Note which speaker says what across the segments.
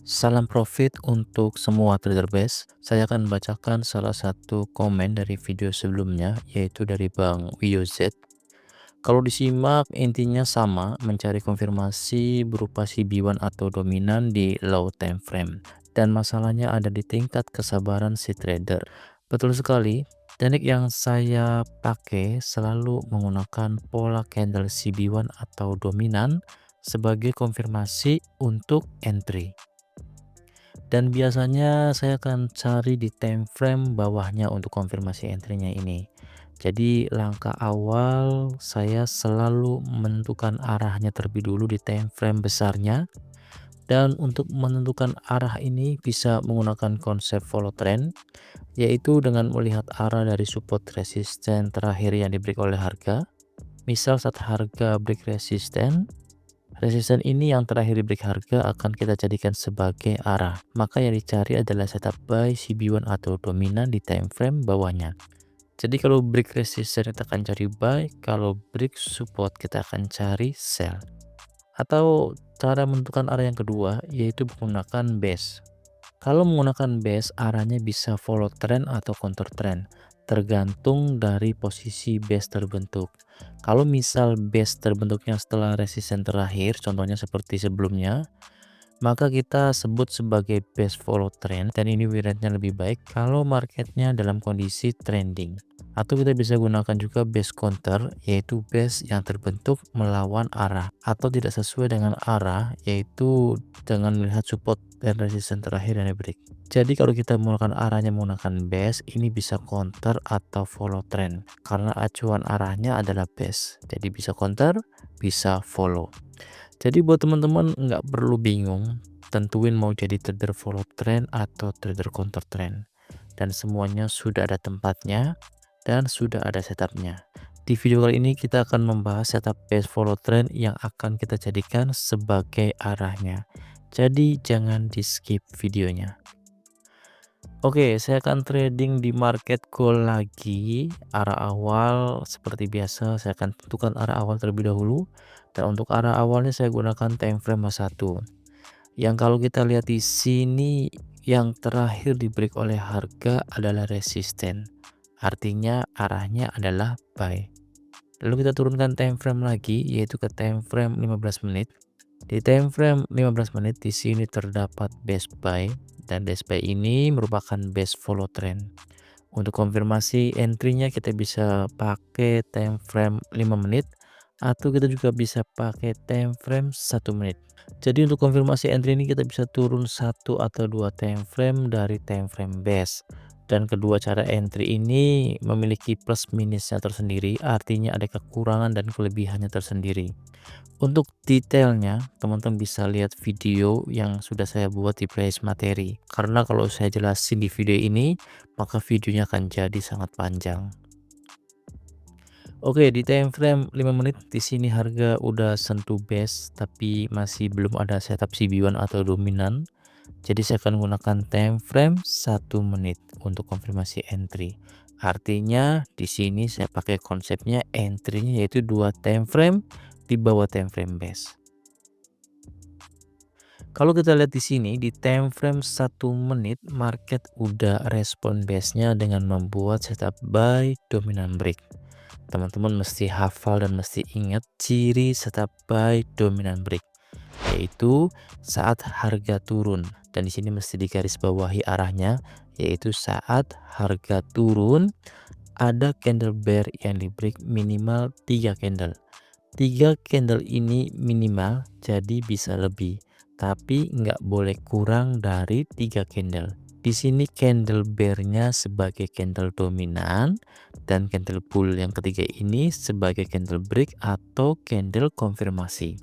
Speaker 1: Salam profit untuk semua trader base. Saya akan bacakan salah satu komen dari video sebelumnya, yaitu dari Bang WioZ. Kalau disimak, intinya sama, mencari konfirmasi berupa CB1 atau dominan di low time frame. Dan masalahnya ada di tingkat kesabaran si trader. Betul sekali, teknik yang saya pakai selalu menggunakan pola candle CB1 atau dominan sebagai konfirmasi untuk entry. Dan biasanya saya akan cari di time frame bawahnya untuk konfirmasi entry-nya ini. Jadi langkah awal saya selalu menentukan arahnya terlebih dulu di time frame besarnya. Dan untuk menentukan arah ini bisa menggunakan konsep follow trend, yaitu dengan melihat arah dari support resisten terakhir yang diberi oleh harga. Misal saat harga break resisten ini yang terakhir di break harga akan kita jadikan sebagai arah. Maka yang dicari adalah setup buy CB1 atau dominan di time frame bawahnya. Jadi kalau break resisten kita akan cari buy, kalau break support kita akan cari sell. Atau cara menentukan arah yang kedua yaitu menggunakan base. Kalau menggunakan base, arahnya bisa follow trend atau counter trend, tergantung dari posisi base terbentuk. Kalau misal base terbentuknya setelah resisten terakhir, contohnya seperti sebelumnya, maka kita sebut sebagai base follow trend, dan ini wiratnya lebih baik kalau marketnya dalam kondisi trending. Atau kita bisa gunakan juga base counter, yaitu base yang terbentuk melawan arah atau tidak sesuai dengan arah, yaitu dengan melihat support dan resisten terakhir yang break. Jadi kalau kita menggunakan arahnya menggunakan base, ini bisa counter atau follow trend karena acuan arahnya adalah base. Jadi bisa counter, bisa follow. Jadi buat teman-teman nggak perlu bingung tentuin mau jadi trader follow trend atau trader counter trend, dan semuanya sudah ada tempatnya dan sudah ada setupnya. Di video kali ini kita akan membahas setup base follow trend yang akan kita jadikan sebagai arahnya. Jadi jangan di skip videonya. Oke, saya akan trading di market gold lagi. Arah awal seperti biasa saya akan tentukan arah awal terlebih dahulu. Dan untuk arah awalnya saya gunakan time frame H1. Yang kalau kita lihat di sini yang terakhir di break oleh harga adalah resisten. Artinya arahnya adalah buy. Lalu kita turunkan time frame lagi, yaitu ke time frame 15 menit. Di time frame 15 menit di sini terdapat base buy, dan base buy ini merupakan base follow trend. Untuk konfirmasi entry-nya kita bisa pakai time frame 5 menit atau kita juga bisa pakai time frame 1 menit. Jadi untuk konfirmasi entry ini kita bisa turun satu atau dua time frame dari time frame base. Dan kedua cara entry ini memiliki plus minusnya tersendiri, artinya ada kekurangan dan kelebihannya tersendiri. Untuk detailnya, teman-teman bisa lihat video yang sudah saya buat di playlist materi. Karena kalau saya jelasin di video ini, maka videonya akan jadi sangat panjang. Oke, di time frame 5 menit di sini harga udah sentuh base tapi masih belum ada setup CB1 atau dominan. Jadi saya akan gunakan time frame 1 menit untuk konfirmasi entry. Artinya di sini saya pakai konsepnya entry-nya yaitu 2 time frame di bawah time frame base. Kalau kita lihat di sini di time frame 1 menit market udah respon base-nya dengan membuat setup buy dominan break. Teman-teman mesti hafal dan mesti ingat ciri setup buy dominan break, yaitu saat harga turun, dan di sini mesti digarisbawahi arahnya, yaitu saat harga turun ada candle bear yang di break minimal 3 candle. 3 candle ini minimal, jadi bisa lebih, tapi nggak boleh kurang dari 3 candle. Di sini candle bear-nya sebagai candle dominan dan candle bull yang ketiga ini sebagai candle break atau candle konfirmasi.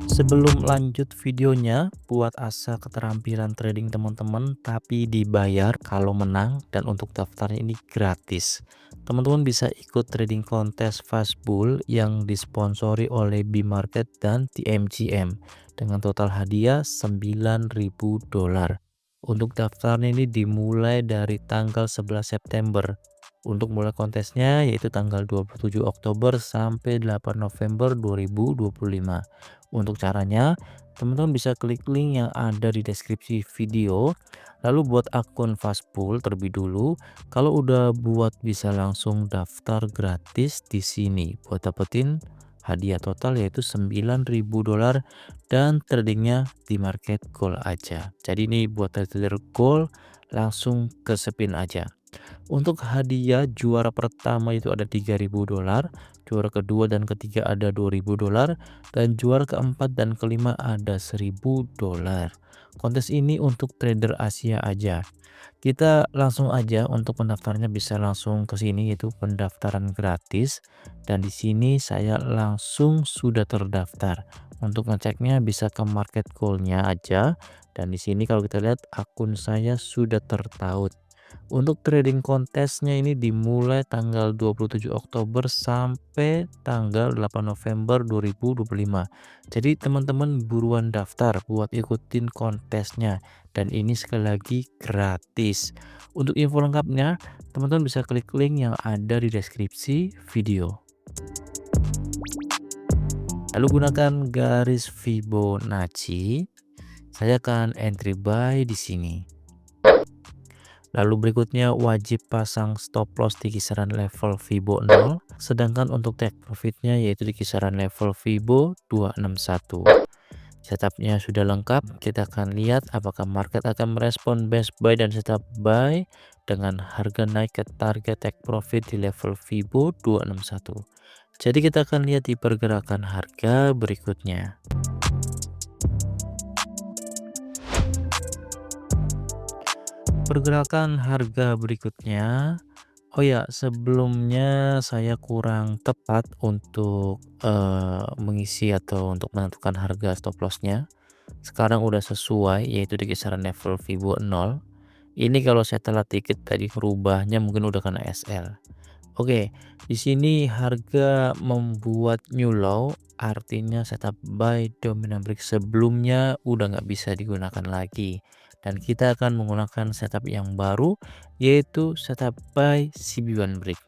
Speaker 1: Sebelum lanjut videonya, buat asa keterampilan trading teman-teman tapi dibayar kalau menang, dan untuk daftarnya ini gratis. Teman-teman bisa ikut trading kontes Fast Bull yang disponsori oleh B-Market dan TMGM dengan total hadiah $9.000. Untuk daftarnya ini dimulai dari tanggal 11 September. Untuk mulai kontesnya yaitu tanggal 27 Oktober sampai 8 November 2025. Untuk caranya, teman-teman bisa klik link yang ada di deskripsi video, lalu buat akun Fastpool terlebih dulu. Kalau udah buat bisa langsung daftar gratis di sini buat dapetin hadiah total yaitu $9.000 dan tradingnya di market gold aja. Jadi ini buat trader gold langsung ke spin aja. Untuk hadiah juara pertama itu ada $3.000, juara kedua dan ketiga ada $2.000, dan juara keempat dan kelima ada $1.000. Kontes ini untuk trader Asia aja. Kita langsung aja untuk pendaftarnya bisa langsung ke sini yaitu pendaftaran gratis, dan di sini saya langsung sudah terdaftar. Untuk ngeceknya bisa ke market goal-nya aja, dan di sini kalau kita lihat akun saya sudah tertaut. Untuk trading kontesnya ini dimulai tanggal 27 Oktober sampai tanggal 8 November 2025. Jadi teman-teman buruan daftar buat ikutin kontesnya, dan ini sekali lagi gratis. Untuk info lengkapnya, teman-teman bisa klik link yang ada di deskripsi video. Lalu gunakan garis Fibonacci. Saya akan entry buy di sini. Lalu berikutnya wajib pasang stop loss di kisaran level Fibo 0, sedangkan untuk take profitnya yaitu di kisaran level Fibo 261. Setupnya sudah lengkap, kita akan lihat apakah market akan merespon best buy dan setup buy dengan harga naik ke target take profit di level Fibo 261. Jadi kita akan lihat di pergerakan harga berikutnya. Pergerakan harga berikutnya, oh ya, sebelumnya saya kurang tepat untuk mengisi atau untuk menentukan harga stop lossnya. Sekarang udah sesuai yaitu di kisaran level Fibo 0. Ini kalau saya telat dikit tadi merubahnya mungkin udah kena SL. Oke, di sini harga membuat new low, artinya setup buy dominant break sebelumnya udah nggak bisa digunakan lagi. Dan kita akan menggunakan setup yang baru, yaitu setup buy CB1 break.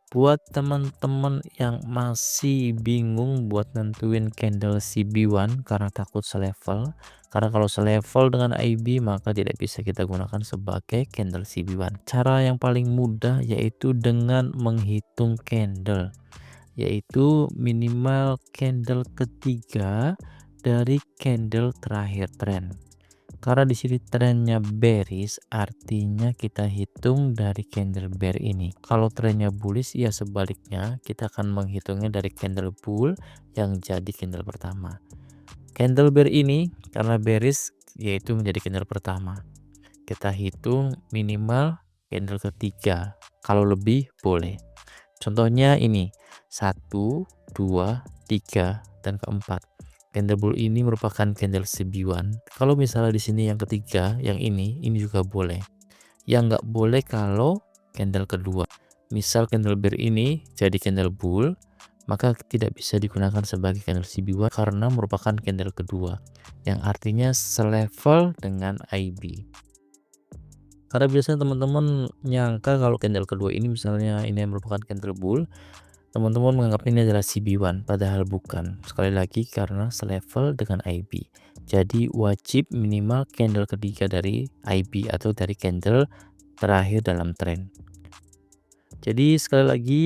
Speaker 1: Buat teman-teman yang masih bingung buat nentuin candle CB1 karena takut selevel, karena kalau selevel dengan IB maka tidak bisa kita gunakan sebagai candle CB1. Cara yang paling mudah yaitu dengan menghitung candle, yaitu minimal candle ketiga dari candle terakhir tren. Karena di sini trennya bearish, artinya kita hitung dari candle bear ini. Kalau trennya bullish, ya sebaliknya kita akan menghitungnya dari candle bull yang jadi candle pertama. Candle bear ini karena bearish yaitu menjadi candle pertama. Kita hitung minimal candle ketiga. Kalau lebih boleh. Contohnya ini 1, 2, 3, dan keempat. Candle bull ini merupakan candle CB1. Kalau misalnya di sini yang ketiga, yang ini juga boleh. Yang nggak boleh kalau candle kedua. Misal candle bear ini jadi candle bull, maka tidak bisa digunakan sebagai candle CB1 karena merupakan candle kedua, yang artinya selevel dengan IB. Karena biasanya teman-teman nyangka kalau candle kedua ini misalnya ini merupakan candle bull, teman-teman menganggap ini adalah CB1, padahal bukan. Sekali lagi karena selevel dengan IB. Jadi wajib minimal candle ketiga dari IB atau dari candle terakhir dalam tren. Jadi sekali lagi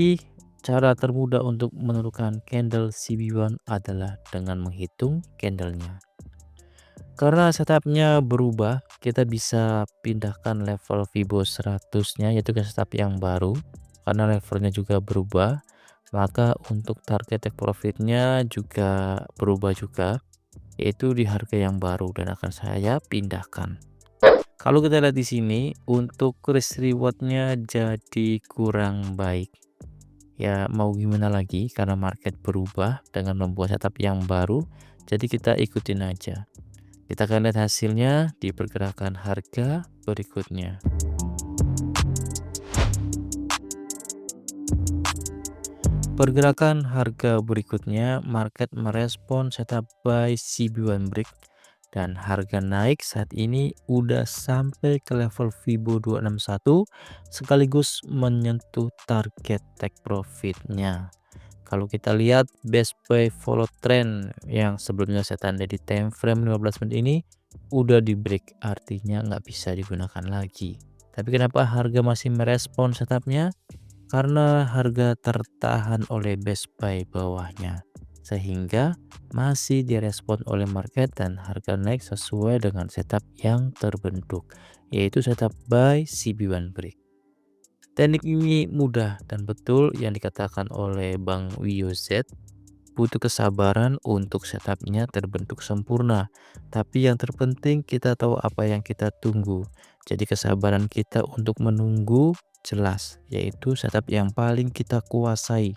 Speaker 1: cara termudah untuk menentukan candle CB1 adalah dengan menghitung candlenya. Karena setupnya berubah, kita bisa pindahkan level Fibo 100-nya yaitu ke setup yang baru. Karena levelnya juga berubah, maka untuk target take profitnya juga berubah juga, yaitu di harga yang baru dan akan saya pindahkan. Kalau kita lihat di sini untuk risk rewardnya jadi kurang baik. Ya mau gimana lagi karena market berubah dengan membuat setup yang baru, jadi kita ikutin aja. Kita akan lihat hasilnya di pergerakan harga berikutnya. Pergerakan harga berikutnya, market merespon setup buy CB1 break dan harga naik saat ini udah sampai ke level Fibo 261 sekaligus menyentuh target take profitnya. Kalau kita lihat best buy follow trend yang sebelumnya saya tanda di time frame 15 menit ini udah di break, artinya nggak bisa digunakan lagi. Tapi kenapa harga masih merespon setupnya? Karena harga tertahan oleh best buy bawahnya, sehingga masih direspon oleh market dan harga naik sesuai dengan setup yang terbentuk, yaitu setup buy CB1 break. Teknik ini mudah dan betul yang dikatakan oleh Bang Wio Z, butuh kesabaran untuk setupnya terbentuk sempurna. Tapi yang terpenting kita tahu apa yang kita tunggu. Jadi kesabaran kita untuk menunggu jelas, yaitu setup yang paling kita kuasai.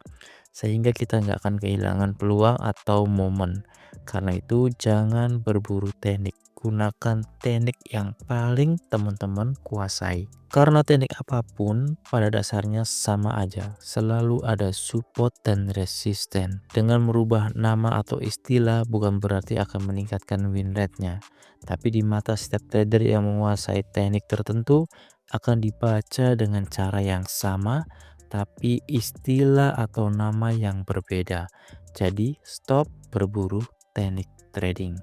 Speaker 1: Sehingga kita nggak akan kehilangan peluang atau momen. Karena itu jangan berburu teknik. Gunakan teknik yang paling teman-teman kuasai. Karena teknik apapun pada dasarnya sama aja, selalu ada support dan resisten. Dengan merubah nama atau istilah bukan berarti akan meningkatkan win rate-nya. Tapi di mata setiap trader yang menguasai teknik tertentu akan dibaca dengan cara yang sama, tapi istilah atau nama yang berbeda. Jadi stop berburu teknik trading.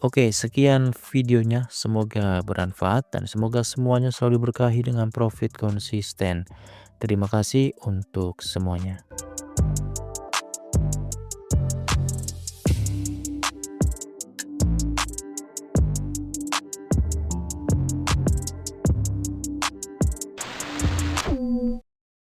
Speaker 1: Oke, sekian videonya. Semoga bermanfaat dan semoga semuanya selalu diberkahi dengan profit konsisten. Terima kasih untuk semuanya.